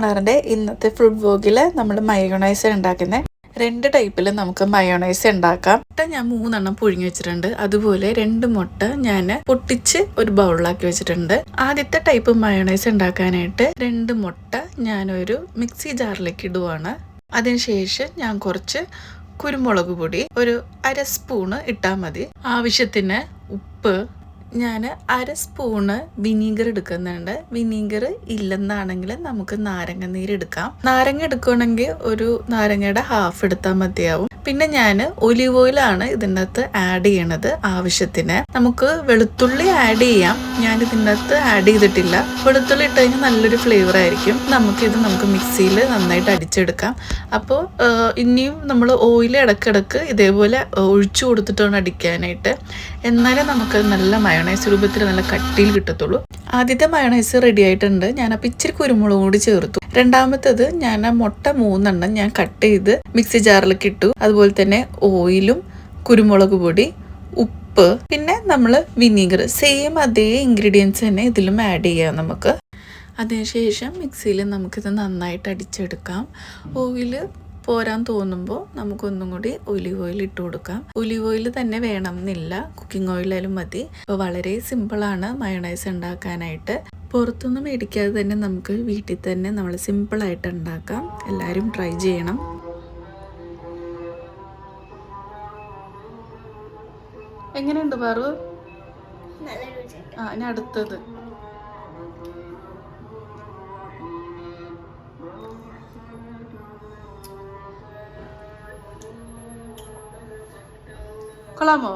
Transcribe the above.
കാണാറുണ്ട് ഇന്നത്തെ ഫുഡ് വ്ലോഗിൽ നമ്മൾ മയോണൈസ് ഉണ്ടാക്കുന്നത്. 2 ടൈപ്പിൽ നമുക്ക് മയോണൈസ് ഉണ്ടാക്കാം. മുട്ട ഞാൻ 3 എണ്ണം പുഴുങ്ങി വെച്ചിട്ടുണ്ട്. അതുപോലെ 2 മുട്ട ഞാൻ പൊട്ടിച്ച് ഒരു ബൗളിലാക്കി വെച്ചിട്ടുണ്ട്. ആദ്യത്തെ ടൈപ്പ് മയോണൈസ് ഉണ്ടാക്കാനായിട്ട് 2 മുട്ട ഞാനൊരു മിക്സി ജാറിലേക്ക് ഇടുവാണ്. അതിനുശേഷം ഞാൻ കുറച്ച് കുരുമുളക് പൊടി ഒരു 1/2 സ്പൂണ് ഇട്ടാൽ മതി. ആവശ്യത്തിന് ഉപ്പ്. ഞാൻ 1/2 സ്പൂണ് വിനീഗർ എടുക്കുന്നുണ്ട്. വിനീഗർ ഇല്ലെന്നാണെങ്കിൽ നമുക്ക് നാരങ്ങ നീര് എടുക്കാം. നാരങ്ങ എടുക്കുകയാണെങ്കിൽ ഒരു നാരങ്ങയുടെ ഹാഫ് എടുത്താൽ മതിയാവും. പിന്നെ ഞാൻ ഒലിവ് ഓയിലാണ് ഇതിൻ്റെ അകത്ത് ആഡ് ചെയ്യണത്. ആവശ്യത്തിന് നമുക്ക് വെളുത്തുള്ളി ആഡ് ചെയ്യാം. ഞാൻ ഇതിൻ്റെ അകത്ത് ആഡ് ചെയ്തിട്ടില്ല. വെളുത്തുള്ളി ഇട്ട് കഴിഞ്ഞാൽ നല്ലൊരു ഫ്ലേവർ ആയിരിക്കും. നമുക്ക് മിക്സിയിൽ നന്നായിട്ട് അടിച്ചെടുക്കാം. അപ്പോൾ ഇനിയും നമ്മൾ ഓയിൽ ഇടക്കിടക്ക് ഇതേപോലെ ഒഴിച്ചു കൊടുത്തിട്ടാണ് അടിക്കാനായിട്ട്. എന്നാലേ നമുക്ക് നല്ല മയോണൈസ് രൂപത്തിൽ നല്ല കട്ടിയിൽ കിട്ടത്തുള്ളൂ. ആദ്യത്തെ മയോണൈസ് റെഡി ആയിട്ടുണ്ട്. ഞാനപ്പോൾ ഇച്ചിരി കുരുമുളക് കൂടി ചേർത്തു. രണ്ടാമത്തേത് ഞാൻ മുട്ട 3 എണ്ണം ഞാൻ കട്ട് ചെയ്ത് മിക്സി ജാറിലേക്ക് ഇട്ടു. അതുപോലെ തന്നെ ഓയിലും കുരുമുളക് പൊടി, ഉപ്പ്, പിന്നെ നമ്മൾ വിനീഗർ, സെയിം അതേ ഇൻഗ്രീഡിയൻസ് തന്നെ ഇതിലും ആഡ് ചെയ്യാം നമുക്ക്. അതിനുശേഷം മിക്സിയിൽ നമുക്കിത് നന്നായിട്ട് അടിച്ചെടുക്കാം. ഓയിൽ പോരാൻ തോന്നുമ്പോൾ നമുക്കൊന്നും കൂടി ഒലിവ് ഓയിൽ ഇട്ട് കൊടുക്കാം. ഒലിവ് ഓയിൽ തന്നെ വേണം എന്നില്ല, കുക്കിംഗ് ഓയിലായാലും മതി. അപ്പോൾ വളരെ സിമ്പിളാണ് മയോണൈസ് ഉണ്ടാക്കാനായിട്ട്. പുറത്തൊന്നും മേടിക്കാതെ തന്നെ നമുക്ക് വീട്ടിൽ തന്നെ നമ്മൾ സിമ്പിളായിട്ട് ഉണ്ടാക്കാം. എല്ലാവരും ട്രൈ ചെയ്യണം. എങ്ങനെയുണ്ട് പാറു? ഇനി അടുത്തത് കൊള്ളാമോ?